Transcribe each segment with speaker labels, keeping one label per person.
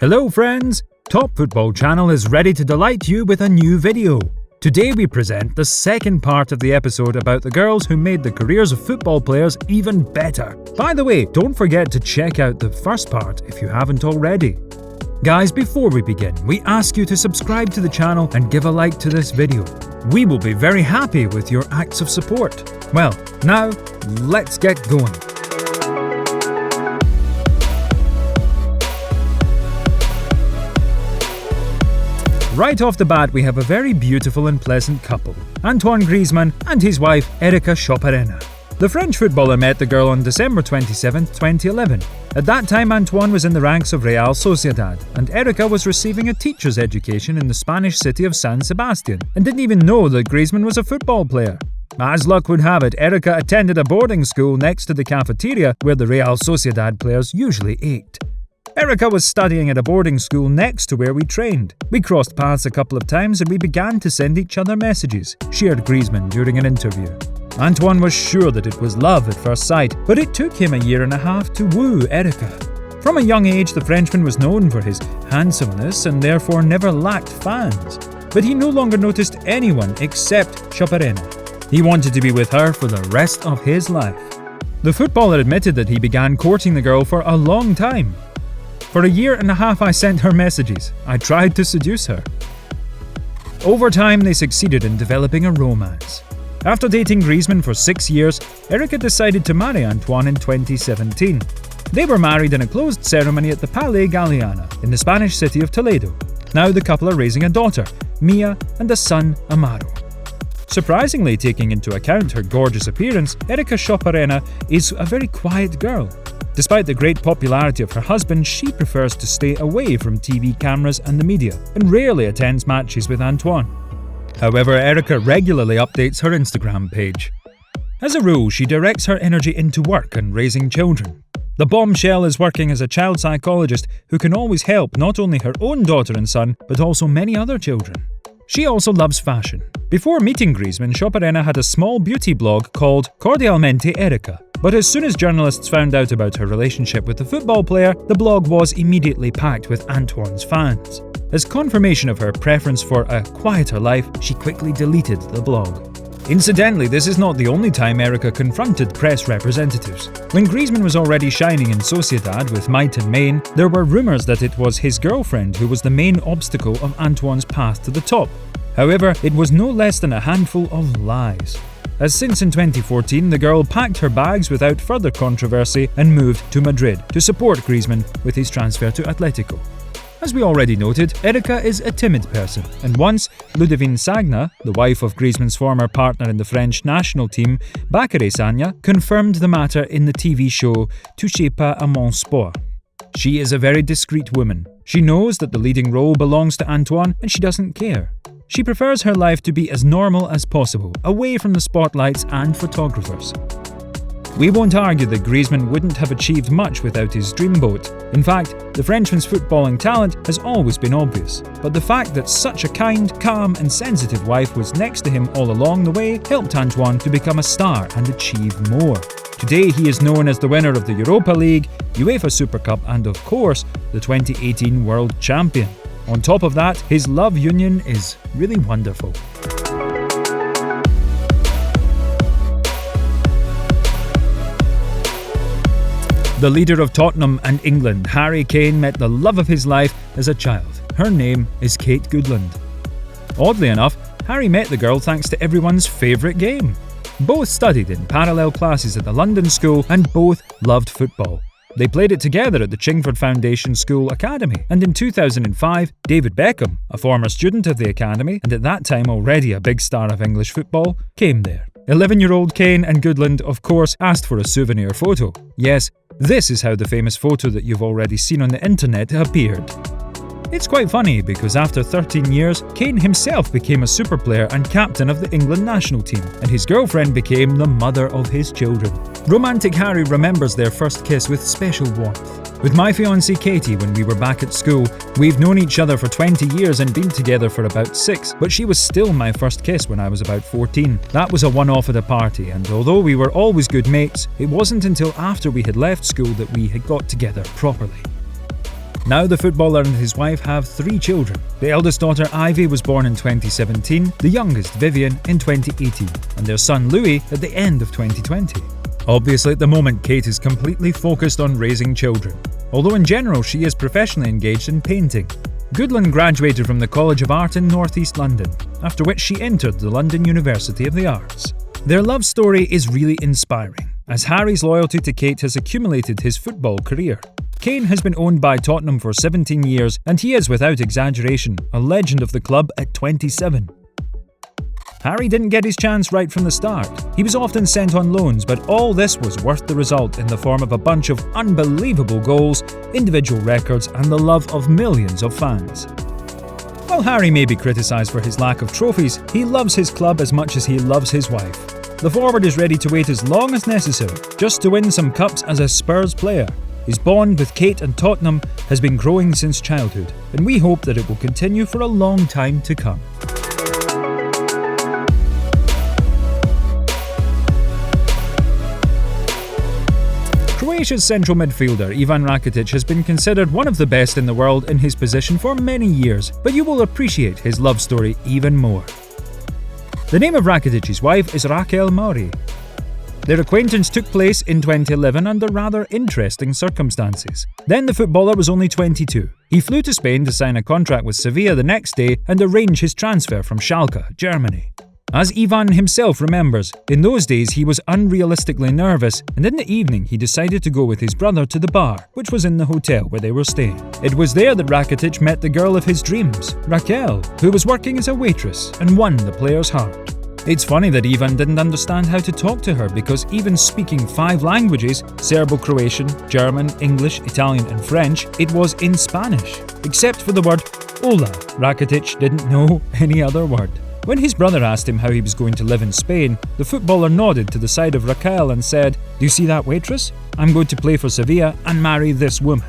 Speaker 1: Hello friends! Top Football Channel is ready to delight you with a new video. Today we present the second part of the episode about the girls who made the careers of football players even better. By the way, don't forget to check out the first part if you haven't already. Guys, before we begin, we ask you to subscribe to the channel and give a like to this video. We will be very happy with your acts of support. Well, now, let's get going. Right off the bat, we have a very beautiful and pleasant couple, Antoine Griezmann and his wife Erika Choperena. The French footballer met the girl on December 27, 2011. At that time, Antoine was in the ranks of Real Sociedad, and Erika was receiving a teacher's education in the Spanish city of San Sebastian, and didn't even know that Griezmann was a football player. As luck would have it, Erika attended a boarding school next to the cafeteria where the Real Sociedad players usually ate. Erika was studying at a boarding school next to where we trained. We crossed paths a couple of times and we began to send each other messages, shared Griezmann during an interview. Antoine was sure that it was love at first sight, but it took him a year and a half to woo Erika. From a young age, the Frenchman was known for his handsomeness and therefore never lacked fans. But he no longer noticed anyone except Choperena. He wanted to be with her for the rest of his life. The footballer admitted that he began courting the girl for a long time. For a year and a half I sent her messages. I tried to seduce her. Over time they succeeded in developing a romance. After dating Griezmann for 6 years, Erika decided to marry Antoine in 2017. They were married in a closed ceremony at the Palais Galiana in the Spanish city of Toledo. Now the couple are raising a daughter, Mia, and a son, Amaro. Surprisingly, taking into account her gorgeous appearance, Erika Choperena is a very quiet girl. Despite the great popularity of her husband, she prefers to stay away from TV cameras and the media, and rarely attends matches with Antoine. However, Erika regularly updates her Instagram page. As a rule, she directs her energy into work and raising children. The bombshell is working as a child psychologist who can always help not only her own daughter and son, but also many other children. She also loves fashion. Before meeting Griezmann, Choperena had a small beauty blog called Cordialmente Erika. But as soon as journalists found out about her relationship with the football player, the blog was immediately packed with Antoine's fans. As confirmation of her preference for a quieter life, she quickly deleted the blog. Incidentally, this is not the only time Erika confronted press representatives. When Griezmann was already shining in Sociedad with might and main, there were rumours that it was his girlfriend who was the main obstacle of Antoine's path to the top. However, it was no less than a handful of lies. As since in 2014, the girl packed her bags without further controversy and moved to Madrid to support Griezmann with his transfer to Atletico. As we already noted, Erika is a timid person, and once Ludivine Sagna, the wife of Griezmann's former partner in the French national team, Bacary Sagna, confirmed the matter in the TV show Touchez pas à mon sport. She is a very discreet woman. She knows that the leading role belongs to Antoine and she doesn't care. She prefers her life to be as normal as possible, away from the spotlights and photographers. We won't argue that Griezmann wouldn't have achieved much without his dreamboat. In fact, the Frenchman's footballing talent has always been obvious, but the fact that such a kind, calm and sensitive wife was next to him all along the way helped Antoine to become a star and achieve more. Today he is known as the winner of the Europa League, UEFA Super Cup and of course, the 2018 World Champion. On top of that, his love union is really wonderful. The leader of Tottenham and England, Harry Kane, met the love of his life as a child. Her name is Kate Goodland. Oddly enough, Harry met the girl thanks to everyone's favourite game. Both studied in parallel classes at the London school and both loved football. They played it together at the Chingford Foundation School Academy, and in 2005, David Beckham, a former student of the academy and at that time already a big star of English football, came there. 11-year-old Kane and Goodland, of course, asked for a souvenir photo. Yes, this is how the famous photo that you've already seen on the internet appeared. It's quite funny because after 13 years, Kane himself became a super player and captain of the England national team, and his girlfriend became the mother of his children. Romantic Harry remembers their first kiss with special warmth. With my fiancée Katie, when we were back at school, we've known each other for 20 years and been together for about 6, but she was still my first kiss when I was about 14. That was a one-off at a party, and although we were always good mates, it wasn't until after we had left school that we had got together properly. Now the footballer and his wife have 3 children. The eldest daughter Ivy was born in 2017, the youngest Vivian in 2018, and their son Louis at the end of 2020. Obviously at the moment Kate is completely focused on raising children, although in general she is professionally engaged in painting. Goodland graduated from the College of Art in North East London, after which she entered the London University of the Arts. Their love story is really inspiring, as Harry's loyalty to Kate has accumulated his football career. Kane has been owned by Tottenham for 17 years, and he is, without exaggeration, a legend of the club at 27. Harry didn't get his chance right from the start. He was often sent on loans, but all this was worth the result in the form of a bunch of unbelievable goals, individual records, and the love of millions of fans. While Harry may be criticised for his lack of trophies, he loves his club as much as he loves his wife. The forward is ready to wait as long as necessary, just to win some cups as a Spurs player. His bond with Kate and Tottenham has been growing since childhood, and we hope that it will continue for a long time to come. Croatia's central midfielder Ivan Rakitic has been considered one of the best in the world in his position for many years, but you will appreciate his love story even more. The name of Rakitic's wife is Raquel Maury. Their acquaintance took place in 2011 under rather interesting circumstances. Then the footballer was only 22. He flew to Spain to sign a contract with Sevilla the next day and arrange his transfer from Schalke, Germany. As Ivan himself remembers, in those days he was unrealistically nervous, and in the evening he decided to go with his brother to the bar, which was in the hotel where they were staying. It was there that Rakitic met the girl of his dreams, Raquel, who was working as a waitress and won the player's heart. It's funny that Ivan didn't understand how to talk to her because even speaking 5 languages, Serbo-Croatian, German, English, Italian and French, it was in Spanish. Except for the word hola, Rakitic didn't know any other word. When his brother asked him how he was going to live in Spain, the footballer nodded to the side of Raquel and said, "Do you see that waitress? I'm going to play for Sevilla and marry this woman."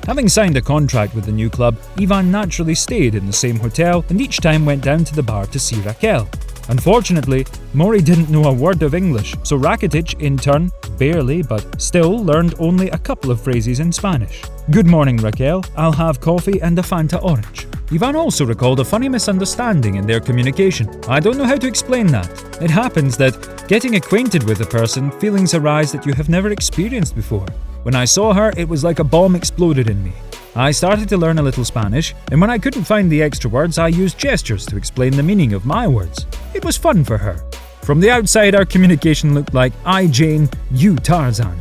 Speaker 1: Having signed a contract with the new club, Ivan naturally stayed in the same hotel and each time went down to the bar to see Raquel. Unfortunately, Maury didn't know a word of English, so Rakitic, in turn, barely but still learned only a couple of phrases in Spanish. "Good morning, Raquel. I'll have coffee and a Fanta orange." Ivan also recalled a funny misunderstanding in their communication. "I don't know how to explain that. It happens that, getting acquainted with a person, feelings arise that you have never experienced before. When I saw her, it was like a bomb exploded in me. I started to learn a little Spanish, and when I couldn't find the extra words, I used gestures to explain the meaning of my words. It was fun for her. From the outside, our communication looked like, I Jane, you Tarzan."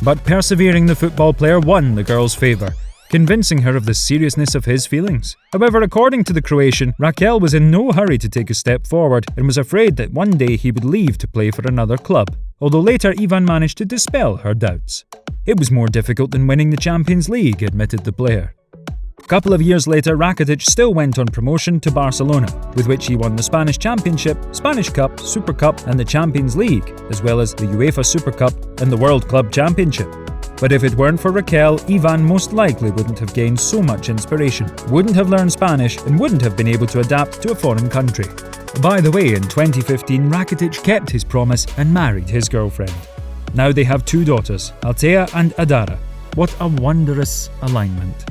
Speaker 1: But persevering, the football player won the girl's favour, convincing her of the seriousness of his feelings. However, according to the Croatian, Raquel was in no hurry to take a step forward and was afraid that one day he would leave to play for another club, although later Ivan managed to dispel her doubts. "It was more difficult than winning the Champions League," admitted the player. A couple of years later, Rakitic still went on promotion to Barcelona, with which he won the Spanish Championship, Spanish Cup, Super Cup and the Champions League, as well as the UEFA Super Cup and the World Club Championship. But if it weren't for Raquel, Ivan most likely wouldn't have gained so much inspiration, wouldn't have learned Spanish and wouldn't have been able to adapt to a foreign country. By the way, in 2015, Rakitic kept his promise and married his girlfriend. Now they have 2 daughters, Altea and Adara. What a wondrous alignment.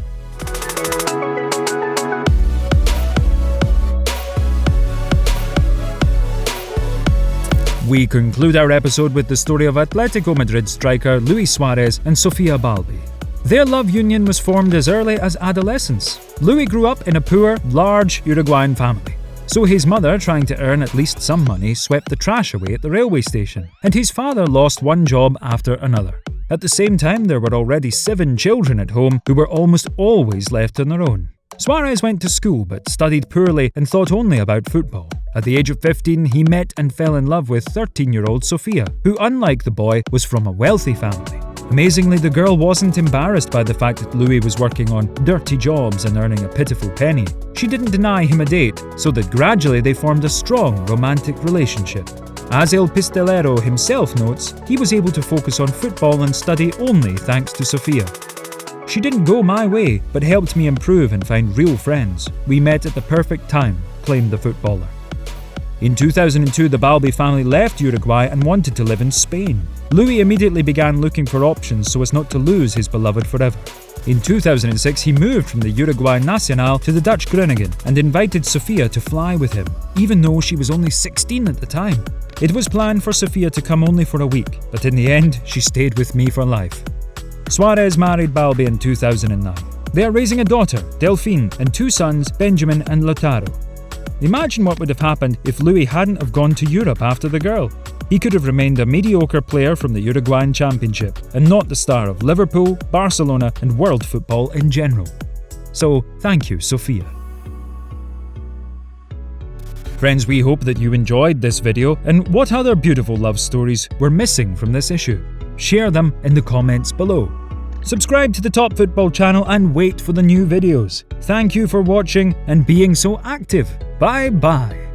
Speaker 1: We conclude our episode with the story of Atletico Madrid striker Luis Suarez and Sofia Balbi. Their love union was formed as early as adolescence. Luis grew up in a poor, large Uruguayan family. So his mother, trying to earn at least some money, swept the trash away at the railway station, and his father lost one job after another. At the same time, there were already 7 children at home who were almost always left on their own. Suarez went to school but studied poorly and thought only about football. At the age of 15, he met and fell in love with 13-year-old Sofia, who, unlike the boy, was from a wealthy family. Amazingly, the girl wasn't embarrassed by the fact that Louis was working on dirty jobs and earning a pitiful penny. She didn't deny him a date, so that gradually they formed a strong romantic relationship. As El Pistolero himself notes, he was able to focus on football and study only thanks to Sofia. "She didn't go my way, but helped me improve and find real friends. We met at the perfect time," claimed the footballer. In 2002, the Balbi family left Uruguay and wanted to live in Spain. Louis immediately began looking for options so as not to lose his beloved forever. In 2006, he moved from the Uruguay Nacional to the Dutch Groningen and invited Sofia to fly with him, even though she was only 16 at the time. It was planned for Sofia to come only for a week, but in the end, she stayed with me for life. Suarez married Balbi in 2009. They are raising a daughter, Delphine, and 2 sons, Benjamin and Lautaro. Imagine what would have happened if Louis hadn't have gone to Europe after the girl. He could have remained a mediocre player from the Uruguayan Championship and not the star of Liverpool, Barcelona and world football in general. So, thank you, Sofia. Friends, we hope that you enjoyed this video, and what other beautiful love stories were missing from this issue? Share them in the comments below. Subscribe to the Top Football channel and wait for the new videos. Thank you for watching and being so active. Bye bye.